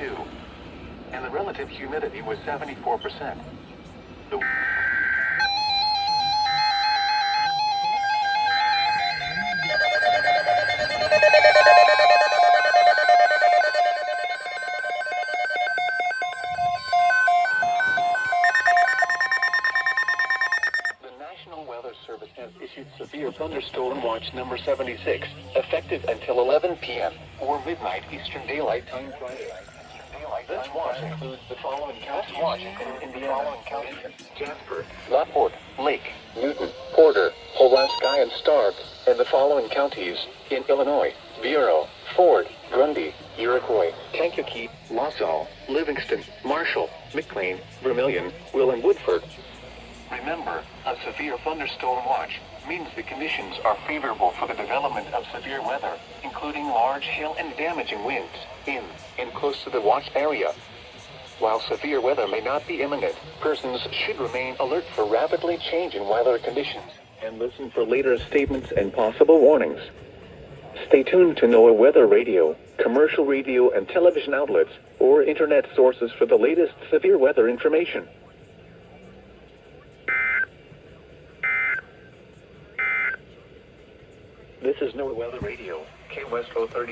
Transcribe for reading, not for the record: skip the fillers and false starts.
72, and the relative humidity was 74%. National Weather Service has issued severe thunderstorm watch number 76, effective until 11 p.m. or midnight Eastern Daylight Time Friday. This watch includes the following counties in Indiana: Jasper, Lockport, Lake, Newton, Porter, Pulaski, and Stark, and the following counties in Illinois: Bureau, Ford, Grundy, Iroquois, Kankakee, Wausau, Livingston, Marshall, McLean, Vermilion, Will, and Woodford. Remember, a severe thunderstorm watch means the conditions are favorable for the development of severe weather, including large hail and damaging winds, in and close to the watch area. While severe weather may not be imminent, persons should remain alert for rapidly changing weather conditions and listen for later statements and possible warnings. Stay tuned to NOAA Weather Radio, commercial radio and television outlets, or internet sources for the latest severe weather information. This is NOAA Weather Radio, K West 030.